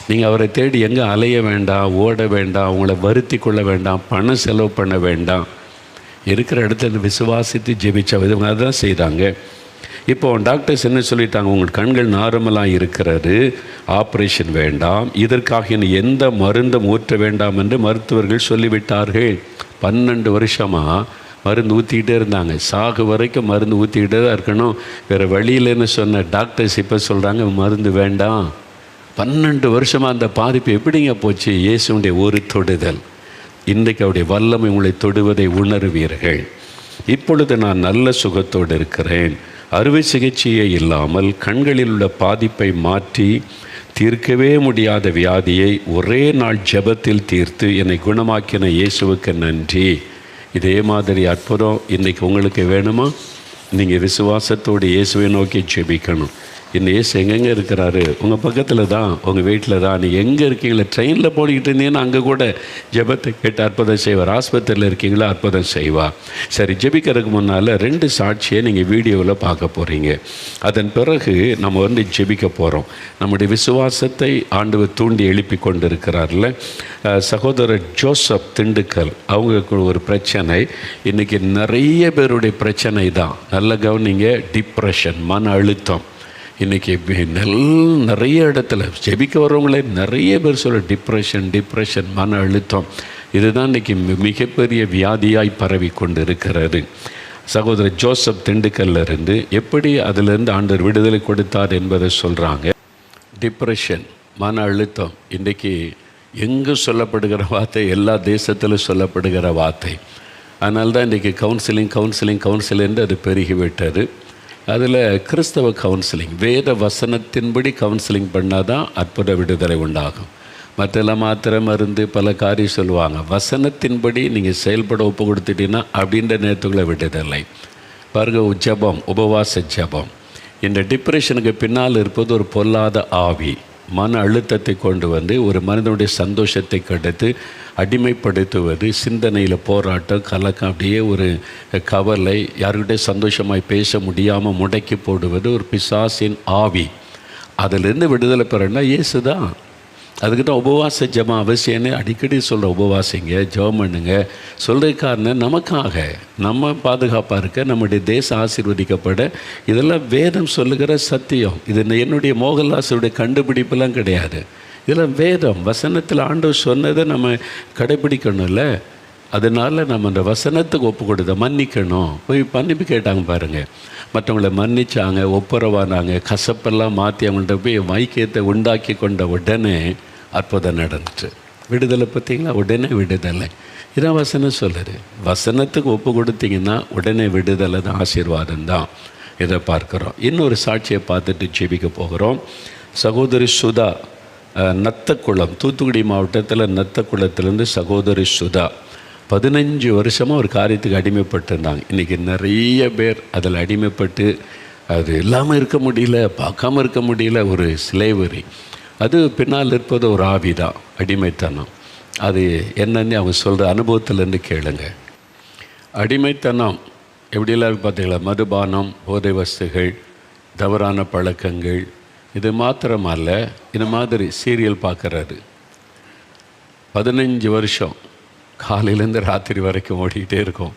நீங்கள் அவரை தேடி எங்கே அலைய வேண்டாம், ஓட வேண்டாம், உங்களை வருத்தி கொள்ள வேண்டாம், பணம் செலவு பண்ண வேண்டாம். இருக்கிற இடத்துல விசுவாசித்து ஜெபிச்ச விதம் அதுதான் செய்தாங்க. இப்போ டாக்டர்ஸ் என்ன சொல்லிட்டாங்க, உங்கள் கண்கள் நார்மலாக இருக்கிறது, ஆப்ரேஷன் வேண்டாம், இதற்காக எந்த மருந்தும் ஊற்ற வேண்டாம் என்று மருத்துவர்கள் சொல்லிவிட்டார்கள். 12 வருஷமாக மருந்து ஊற்றிக்கிட்டே இருந்தாங்க. சாகு வரைக்கும் மருந்து ஊற்றிக்கிட்டே தான் இருக்கணும், வேறு வழியில்னு சொன்ன டாக்டர்ஸ் இப்போ சொல்கிறாங்க மருந்து வேண்டாம். 12 வருஷமாக அந்த பாதிப்பு எப்படிங்க போச்சு? இயேசுடைய ஒரு தொடுதல். இன்றைக்கு அவருடைய வல்லமை உங்களை தொடுவதை உணர்வீர்கள். இப்பொழுது நான் நல்ல சுகத்தோடு இருக்கிறேன். அறுவை சிகிச்சையே இல்லாமல் கண்களில் உள்ள பாதிப்பை மாற்றி தீர்க்கவே முடியாத வியாதியை ஒரே நாள் ஜெபத்தில் தீர்த்து என்னை குணமாக்கின இயேசுவுக்கு நன்றி. இதே மாதிரி அற்புதம் இன்றைக்கி உங்களுக்கு வேணுமா? நீங்கள் விசுவாசத்தோடு இயேசுவை நோக்கி ஜெபிக்கணும். இன்னும் இயேசு எங்கெங்கே இருக்கிறாரு? உங்கள் பக்கத்தில் தான், உங்கள் வீட்டில் தான். நீங்கள் எங்கே இருக்கீங்களா? ட்ரெயினில் போய்கிட்டு இருந்தீங்கன்னா அங்கே கூட ஜெபத்தை கேட்டு அற்புதம் செய்வார். ஆஸ்பத்திரியில் இருக்கீங்களா? அற்புதம் செய்வார். சரி, ஜெபிக்கிறதுக்கு முன்னால் 2 சாட்சியை நீங்கள் வீடியோவில் பார்க்க போகிறீங்க. அதன் பிறகு நம்ம ஜெபிக்க போகிறோம். நம்முடைய விசுவாசத்தை ஆண்டவர் தூண்டி எழுப்பி கொண்டு இருக்கிறார்ல. சகோதரர் ஜோசப் திண்டுக்கல், அவங்களுக்கு ஒரு பிரச்சனை. இன்றைக்கி நிறைய பேருடைய பிரச்சனை தான். நல்ல கவனிங்க, டிப்ரெஷன், மன அழுத்தம். இன்றைக்கி நிறைய இடத்துல ஜெபிக்க வரவங்களே நிறைய பேர் சொல்ல டிப்ரெஷன், மன அழுத்தம். இதுதான் இன்றைக்கி மிகப்பெரிய வியாதியாய் பரவி கொண்டு இருக்கிறது. சகோதரர் ஜோசப் திண்டுக்கல்லிருந்து எப்படி அதிலிருந்து ஆண்டவர் விடுதலை கொடுத்தார் என்பதை சொல்கிறாங்க. டிப்ரெஷன், மன அழுத்தம் இன்றைக்கி எங்கே சொல்லப்படுகிற வார்த்தை, எல்லா தேசத்திலும் சொல்லப்படுகிற வார்த்தை. அதனால தான் இன்றைக்கி கவுன்சிலிங் அது பெருகிவிட்டது. அதில் கிறிஸ்தவ கவுன்சிலிங், வேத வசனத்தின்படி கவுன்சிலிங் பண்ணால் தான் அற்புத விடுதலை உண்டாகும். மற்றெல்லாம் மாத்திரை மருந்து பல காரியம் சொல்லுவாங்க. வசனத்தின்படி நீங்கள் செயல்பட ஒப்பு கொடுத்துட்டீங்கன்னா அப்படின்ற நேரத்துக்குள்ளே விடுதலை. பாருங்க, ஜபம், உபவாச ஜபம். இந்த டிப்ரெஷனுக்கு பின்னால் இருப்பது ஒரு பொல்லாத ஆவி. மன அழுத்தத்தை கொண்டு வந்து ஒரு மனிதனுடைய சந்தோஷத்தை கெடுத்து அடிமைப்படுத்துவது, சிந்தனையில் போராட்டம், கலக்கம், அப்படியே ஒரு கவலை, யாருக்கிட்டே சந்தோஷமாய் பேச முடியாமல் முடக்கி போடுவது ஒரு பிசாசின் ஆவி. அதிலிருந்து விடுதலை பெறனா இயேசு தான். அதுக்கு தான் உபவாச ஜபம் அவசியம்னு அடிக்கடி சொல்கிற. உபவாசிங்க, ஜெபம் பண்ணுங்க. சொல்கிற காரணம் நமக்காக, நம்ம பாதுகாப்பாக இருக்க, நம்முடைய தேசம் ஆசீர்வதிக்கப்பட. இதெல்லாம் வேதம் சொல்லுகிற சத்தியம். இது என்னுடைய மோகன்லாஸுடைய கண்டுபிடிப்பெல்லாம் கிடையாது. இதெல்லாம் வேதம், வசனத்தில் ஆண்டவர் சொன்னதை நம்ம கடைப்பிடிக்கணும்ல. அதனால் நம்ம அந்த வசனத்துக்கு ஒப்பு கொடுத்த மன்னிக்கணும். போய் மன்னிப்பு கேட்டாங்க பாருங்கள். மற்றவங்களை மன்னிச்சாங்க, ஒப்புரவானாங்க, கசப்பெல்லாம் மாற்றி அவங்கள்ட்ட போய் வைக்கியத்தை உண்டாக்கி கொண்ட உடனே அற்புதம் நடந்துச்சு. விடுதலை பார்த்தீங்களா? உடனே விடுதலை. இதான் வசனம் சொல்லுது. வசனத்துக்கு ஒப்பு கொடுத்தீங்கன்னா உடனே விடுதலை தான், ஆசீர்வாதம் தான். இதை பார்க்குறோம். இன்னொரு சாட்சியை பார்த்துட்டு ஜெபிக்க போகிறோம். சகோதரி சுதா, நத்தக்குளம், தூத்துக்குடி மாவட்டத்தில் நத்தக்குளத்துலேருந்து சகோதரி சுதா 15 வருஷமாக ஒரு காரியத்துக்கு அடிமைப்பட்டிருந்தாங்க. இன்றைக்கி நிறைய பேர் அதில் அடிமைப்பட்டு அது இல்லாமல் இருக்க முடியல, பார்க்காம இருக்க முடியல. ஒரு ஸ்லேவரி. அது பின்னால் இருப்பது ஒரு ஆவிதான், அடிமைத்தனம். அது என்னன்னு அவங்க சொல்கிற அனுபவத்திலேருந்து கேளுங்க. அடிமைத்தனம் எப்படியெல்லாம் இருக்கு பார்த்தீங்களா? மதுபானம், போதை வஸ்துகள், தவறான பழக்கங்கள். இது மாத்திரமல்ல, இந்த மாதிரி சீரியல் பார்க்குறாரு. 15 வருஷம் காலையிலேருந்து ராத்திரி வரைக்கும் ஓடிக்கிட்டே இருக்கும்.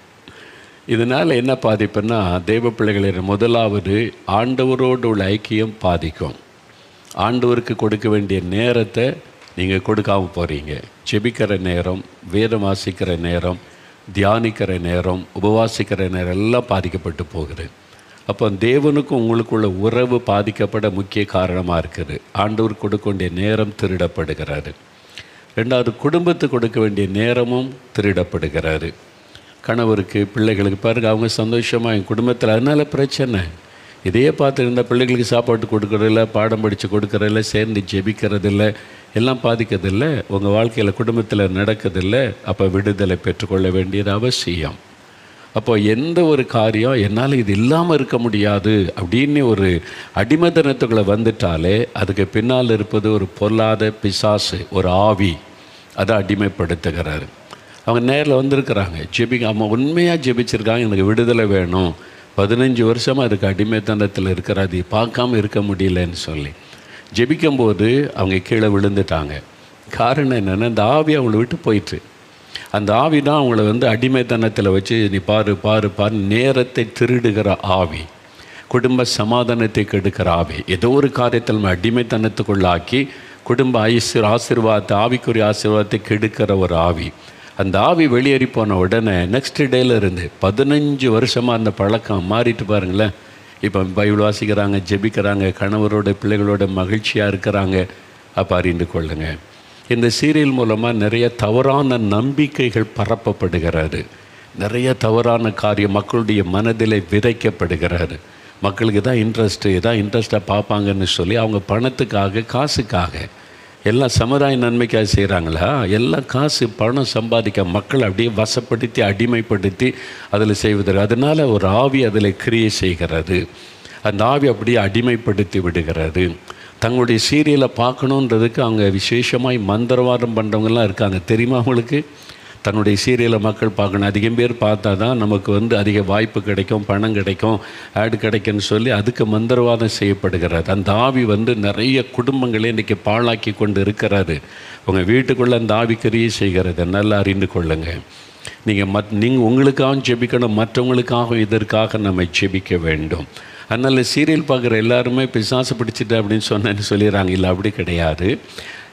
இதனால் என்ன பாதிப்புன்னா, தெய்வ பிள்ளைகளின் முதலாவது ஆண்டவரோடு உள்ள ஐக்கியம் பாதிக்கும். ஆண்டவருக்கு கொடுக்க வேண்டிய நேரத்தை நீங்கள் கொடுக்காமல் போகிறீங்க. ஜெபிக்கிற நேரம், வேதம் வாசிக்கிற நேரம், தியானிக்கிற நேரம், உபவாசிக்கிற நேரம் எல்லாம் பாதிக்கப்பட்டு போகுது. அப்போ தேவனுக்கும் உங்களுக்குள்ள உறவு பாதிக்கப்பட முக்கிய காரணமாக இருக்குது. ஆண்டவர் கொடுக்க வேண்டிய நேரம் திருடப்படுகிறாரு. ரெண்டாவது, குடும்பத்துக்கு கொடுக்க வேண்டிய நேரமும் திருடப்படுகிறாரு. கணவருக்கு, பிள்ளைகளுக்கு பாருங்க, அவங்க சந்தோஷமாக என் குடும்பத்தில், அதனால பிரச்சனை. இதையே பார்த்துருந்தா பிள்ளைகளுக்கு சாப்பாட்டு கொடுக்குறதில்ல, பாடம் படித்து கொடுக்குறதில்ல, சேர்ந்து ஜெபிக்கிறதில்ல, எல்லாம் பாதிக்கிறதில்ல, உங்கள் வாழ்க்கையில் குடும்பத்தில் நடக்கிறதில்ல. அப்போ விடுதலை பெற்றுக்கொள்ள வேண்டியது அவசியம். அப்போ எந்த ஒரு காரியம் என்னால் இது இல்லாமல் இருக்க முடியாது அப்படின்னு ஒரு அடிமதனத்துக்குள்ளே வந்துட்டாலே அதுக்கு பின்னால் இருப்பது ஒரு பொல்லாத பிசாசு, ஒரு ஆவி. அதை அடிமைப்படுத்துகிறாரு. அவங்க நேரில் வந்திருக்கிறாங்க, அவங்க உண்மையாக ஜெபிச்சிருக்காங்க, எனக்கு விடுதலை வேணும், 15 வருஷமாக அதுக்கு அடிமைத்தனத்தில் இருக்கிறாது, பார்க்காம இருக்க முடியலன்னு சொல்லி ஜெபிக்கும்போது அவங்க கீழே விழுந்துட்டாங்க. காரணம் என்னென்னா, இந்த ஆவி அவங்கள விட்டு போயிட்டு, அந்த ஆவி தான் அவங்கள அடிமைத்தனத்தில் வச்சு நீ பாரு பாரு பாரு, நேரத்தை திருடுகிற ஆவி, குடும்ப சமாதானத்தை கெடுக்கிற ஆவி, ஏதோ ஒரு காரியத்தில் நம்ம அடிமைத்தனத்துக்குள்ளாக்கி குடும்ப ஆசீர்வாதத்தை, ஆவிக்குரிய ஆசீர்வாதத்தை கெடுக்கிற ஒரு ஆவி. அந்த ஆவி வெளியேறி போன உடனே நெக்ஸ்ட் டேல இருந்து 15 வருஷமாக அந்த பழக்கம் மாறிட்டு பாருங்களேன். இப்போ பைபிள் வாசிக்கிறாங்க, ஜெபிக்கிறாங்க, கணவரோட பிள்ளைகளோட மகிழ்ச்சியாக இருக்கிறாங்க. அப்போ அறிந்து கொள்ளுங்க, இந்த சீரியல் மூலமாக நிறைய தவறான நம்பிக்கைகள் பரப்பப்படுகிறாரு. நிறைய தவறான காரியம் மக்களுடைய மனதில் விதைக்கப்படுகிறாரு. மக்களுக்கு தான் இன்ட்ரெஸ்ட்டாக பார்ப்பாங்கன்னு சொல்லி அவங்க பணத்துக்காக, காசுக்காக, எல்லாம் சமுதாய நன்மைக்காக செய்கிறாங்களா, எல்லாம் காசு பணம் சம்பாதிக்க மக்களை அப்படியே வசப்படுத்தி அடிமைப்படுத்தி அதில் செய்வதற்கு. அதனால் ஒரு ஆவி அதில் கிரியை செய்கிறது. அந்த ஆவி அப்படியே அடிமைப்படுத்தி விடுகிறது. தங்களுடைய சீரியலை பார்க்கணுன்றதுக்கு அவங்க விசேஷமாய் மந்திரவாதம் பண்ணுறவங்கலாம் இருக்காங்க, தெரியுமா அவங்களுக்கு? தன்னுடைய சீரியலை மக்கள் பார்க்கணும், அதிகம் பேர் பார்த்தா தான் நமக்கு அதிக வாய்ப்பு கிடைக்கும், பணம் கிடைக்கும், ஆடு கிடைக்கும்னு சொல்லி அதுக்கு மந்திரவாதம் செய்யப்படுகிறது. அந்த ஆவி நிறைய குடும்பங்களே இன்றைக்கி பாழாக்கி கொண்டு இருக்கிறாரு. உங்கள் வீட்டுக்குள்ளே அந்த ஆவி கிரியை செய்கிறது, நல்லா அறிந்து கொள்ளுங்க. நீங்கள் உங்களுக்காகவும் ஜெபிக்கணும், மற்றவங்களுக்காகவும் இதற்காக நம்ம ஜெபிக்க வேண்டும். அதனால் சீரியல் பார்க்குற எல்லாருமே பிசாசு பிடிச்சிட்டு அப்படின்னு சொன்னேன்னு சொல்லிடுறாங்க. இல்லை, அப்படி கிடையாது.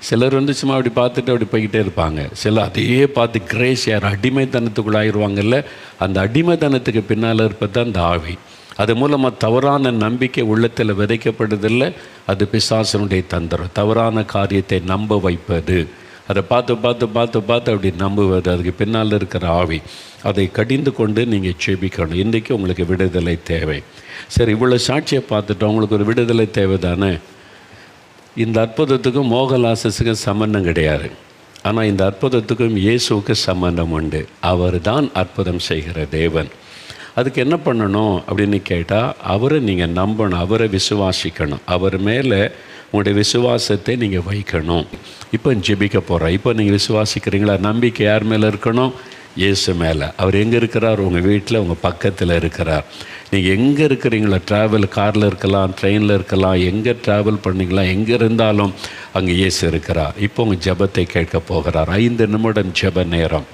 சிலர் சும்மா அப்படி பார்த்துட்டு அப்படி போய்கிட்டே இருப்பாங்க. சிலர் அதையே பார்த்து கிரேஸ் யார் அடிமைத்தனத்துக்குள்ளாயிருவாங்கல்ல, அந்த அடிமைத்தனத்துக்கு பின்னால் இருப்பது தான் அந்த ஆவி. அது மூலமாக தவறான நம்பிக்கை உள்ளத்தில் விதைக்கப்படுதில்லை, அது பிசாசனுடைய தந்திரம். தவறான காரியத்தை நம்ப வைப்பது, அதை பார்த்து பார்த்து பார்த்து பார்த்து அப்படி நம்புவது, அதுக்கு பின்னால் இருக்கிற ஆவி. அதை கடிந்து கொண்டு நீங்கள் ஜெபிக்கணும். இன்றைக்கி உங்களுக்கு விடுதலை தேவை. சரி, இவ்வளோ சாட்சியை பார்த்துட்டோம், உங்களுக்கு ஒரு விடுதலை தேவை தானே? இந்த அற்புதத்துக்கும் மோகலாசஸுக்கும் சம்பந்தம் கிடையாது. ஆனால் இந்த அற்புதத்துக்கும் இயேசுவுக்கு சம்பந்தம் உண்டு. அவர் தான் அற்புதம் செய்கிற தேவன். அதுக்கு என்ன பண்ணணும் அப்படின்னு கேட்டால், அவரை நீங்கள் நம்பணும், அவரை விசுவாசிக்கணும், அவர் மேலே உங்களுடைய விசுவாசத்தை நீங்கள் வைக்கணும். இப்போ ஜெபிக்க போகிறோம். இப்போ நீங்கள் விசுவாசிக்கிறீங்களா? நம்பிக்கை யார் மேலே இருக்கணும்? இயேசு மேலே. அவர் எங்கே இருக்கிறார்? உங்கள் வீட்டில், உங்கள் பக்கத்தில் இருக்கிறார். நீங்கள் எங்கே இருக்கிறீங்களோ, ட்ராவல் காரில் இருக்கலாம், ட்ரெயினில் இருக்கலாம், எங்கே ட்ராவல் பண்ணிங்களா, எங்கே இருந்தாலும் அங்கே இயேசு இருக்கிறார். இப்போ உங்கள் ஜெபத்தை கேட்க போகிறார். 5 நிமிடம் ஜெப நேரம்.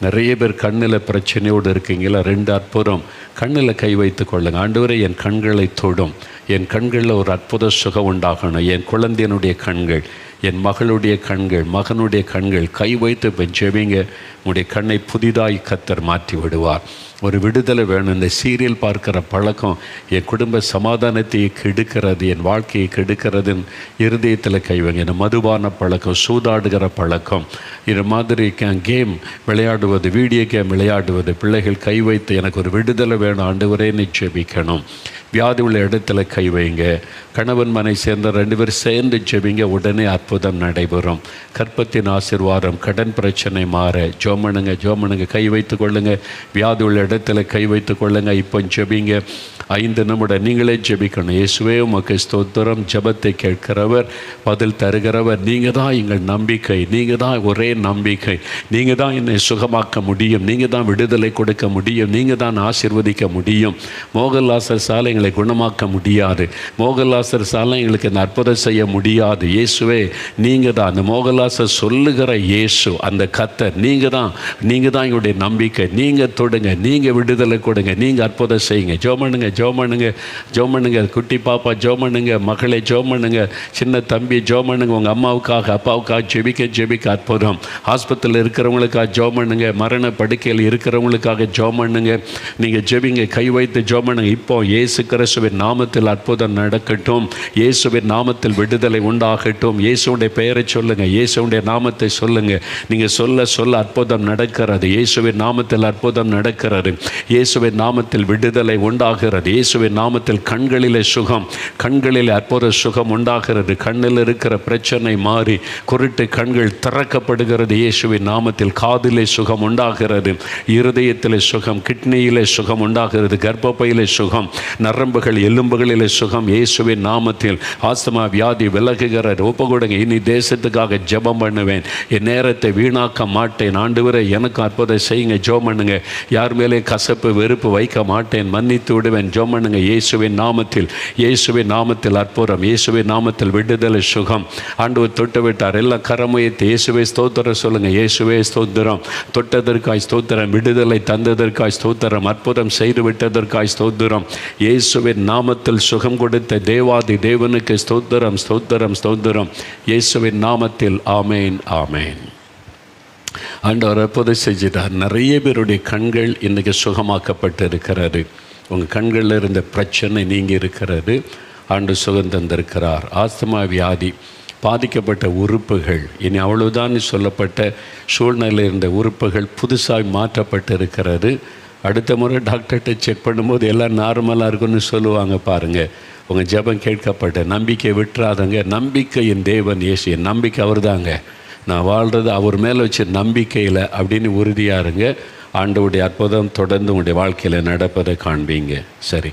நிறைய பேர் கண்ணில் பிரச்சனையோடு இருக்கீங்களா? 2 அற்புதம் கண்ணில் கை வைத்து கொள்ளுங்க. ஆண்டவரே, என் கண்களை தொடும், என் கண்களில் ஒரு அற்புத சுகம் உண்டாகணும். என் குழந்தையினுடைய கண்கள், என் மகளுடைய கண்கள், மகனுடைய கண்கள், கை வைத்து இப்போ ஜெபிங்க. உங்களுடைய கண்ணை புதிதாய் கர்த்தர் மாற்றி விடுவார். ஒரு விடுதலை வேணும். இந்த சீரியல் பார்க்குற பழக்கம் என் குடும்ப சமாதானத்தை கெடுக்கிறது, என் வாழ்க்கையை கெடுக்கிறதுன்னு இருதயத்தில் கைவங்க. இந்த மதுபான பழக்கம், சூதாடுகிற பழக்கம், இது மாதிரி கேம் விளையாடுவது, வீடியோ கேம் விளையாடுவது, பிள்ளைகள் கை வைத்து எனக்கு ஒரு விடுதலை வேணும் ஆண்டவரே ஜெபிக்கணும். வியாதி உள்ள இடத்துல கை வைங்க. கணவன் மனை சேர்ந்த 2 பேர் சேர்ந்து ஜெபிங்க, உடனே அற்புதம் நடைபெறும். கற்பத்தின் ஆசீர்வாதம், கடன் பிரச்சனை மாற ஜோமனுங்க கை வைத்து கொள்ளுங்க. வியாதி உள்ள இடத்துல கை வைத்து கொள்ளுங்க. இப்போ ஜெபிங்க. 5 நிமிடம் நீங்களே ஜெபிக்கணும். இயேசுவே உமக்கு ஸ்தோத்திரம். ஜெபத்தை கேட்கிறவர், பதில் தருகிறவர். நீங்கள் தான் எங்கள் நம்பிக்கை, நீங்கள் தான் ஒரே நம்பிக்கை. நீங்கள் தான் என்னை சுகமாக்க முடியும், நீங்கள் தான் விடுதலை கொடுக்க முடியும், நீங்கள் தான் ஆசீர்வதிக்க முடியும். மோகன்லாசர் சாலை எங்களை குணமாக்க முடியாது, மோகன்லாசர் சாலை எங்களுக்கு இந்த அற்புதம் செய்ய முடியாது. இயேசுவே நீங்கள் தான் அந்த மோகன்லாசர் சொல்லுகிற இயேசு, அந்த கர்த்தர் நீங்கள் தான் எங்களுடைய நம்பிக்கை. நீங்கள் தொடுங்க, நீங்கள் விடுதலை கொடுங்க, நீங்கள் அற்புதம் செய்யுங்க. ஜோமனுங்க குட்டி பாப்பா ஜோமனுங்க, மகளை ஜோமனுங்க, சின்ன தம்பி ஜோமனுங்க. உங்கள் அம்மாவுக்காக அப்பாவுக்காக ஜெபிக்க அற்புதம். ஆஸ்பத்திரியில் இருக்கிறவங்களுக்காக ஜோமனுங்க, மரண படுக்கையில் இருக்கிறவங்களுக்காக ஜோமனுங்க. நீங்கள் ஜெபிங்க, கை வைத்து ஜோமனுங்க. இப்போ இயேசு கிறிஸ்துவின் நாமத்தில் அற்புதம் நடக்கட்டும், இயேசுவின் நாமத்தில் விடுதலை உண்டாகட்டும். இயேசுடைய பெயரை சொல்லுங்க, இயேசுடைய நாமத்தை சொல்லுங்க. நீங்கள் சொல்ல அற்புதம் நடக்கிறது. இயேசுவின் நாமத்தில் அற்புதம் நடக்கிறது. இயேசுவின் நாமத்தில் விடுதலை உண்டாகிறது. இயேசுவின் நாமத்தில் கண்களிலே சுகம், கண்களிலே அற்புத சுகம் உண்டாகிறது. கண்ணில் இருக்கிற பிரச்சனை மாறி குருட்டு கண்கள் திறக்கப்படுகிறது. இயேசுவின் நாமத்தில் காதிலே சுகம் உண்டாகிறது, இருதயத்திலே சுகம், கிட்னியிலே சுகம் உண்டாகிறது, கர்ப்பப்பையிலே சுகம், நரம்புகள் எலும்புகளிலே சுகம். இயேசுவின் நாமத்தில் ஆஸ்துமா வியாதி விலகுகிறது. ஒப்புக்கொடுங்க. இனி தேசத்துக்காக ஜெபம் பண்ணுவேன், என் நேரத்தை வீணாக்க மாட்டேன். ஆண்டவரே எனக்கு அற்புதம் செய்யுங்க. ஜெபம் பண்ணுங்க. யார் மேலே கசப்பு வெறுப்பு வைக்க மாட்டேன், மன்னித்து விடுவேன். ஜெபம் பண்ணுங்க. இயேசுவின் நாமத்தில் அற்புதம், இயேசுவின் நாமத்தில் விடுதலை சுகம். ஆண்டவர் தொட்டு விட்டார். எல்லாம் கரமுயர்த்தி இயேசுவே ஸ்தோத்திரம் சொல்லுங்க. இயேசுவே ஸ்தோத்திரம். தொட்டதற்காய் ஸ்தோத்திரம், விடுதலை தந்ததற்காய் ஸ்தோத்திரம், அற்புதம் செய்து விட்டதற்காய் ஸ்தோத்திரம். இயேசுவின் நாமத்தில் சுகம் கொடுத்த தேவாதி தேவனுக்கு ஸ்தோத்திரம், ஸ்தோத்திரம், ஸ்தோத்திரம். இயேசுவின் நாமத்தில் ஆமேன், ஆமேன். ஆண்டவர் அற்புதம் செஞ்சிட்டார். நிறைய பேருடைய கண்கள் இன்றைக்கி சுகமாக்கப்பட்டு இருக்கிறது. உங்கள் கண்களில் இருந்த பிரச்சனை நீங்கி இருக்கிறது. ஆண்டு சுகம் தந்திருக்கிறார். ஆஸ்துமா வியாதி பாதிக்கப்பட்ட உறுப்புகள் இனி அவ்வளவுதான் சொல்லப்பட்ட சூழ்நிலையில் இருந்த உறுப்புகள் புதுசாக மாற்றப்பட்டு இருக்கிறது. அடுத்த முறை டாக்டர்கிட்ட செக் பண்ணும்போது எல்லாம் நார்மலாக இருக்குன்னு சொல்லுவாங்க. பாருங்கள், உங்கள் ஜெபம் கேட்கப்பட்ட நம்பிக்கை விட்டுறாதங்க. நம்பிக்கையின் தேவன் இயேசு, என் நம்பிக்கை அவர் தாங்க, நான் வாழ்கிறது அவர் மேலே வச்ச நம்பிக்கையில் அப்படின்னு உறுதியாக இருங்க. ஆண்டவருடைய அற்புதம் தொடர்ந்து உங்களுடைய வாழ்க்கையில் நடப்பதை காண்பீங்க. சரி.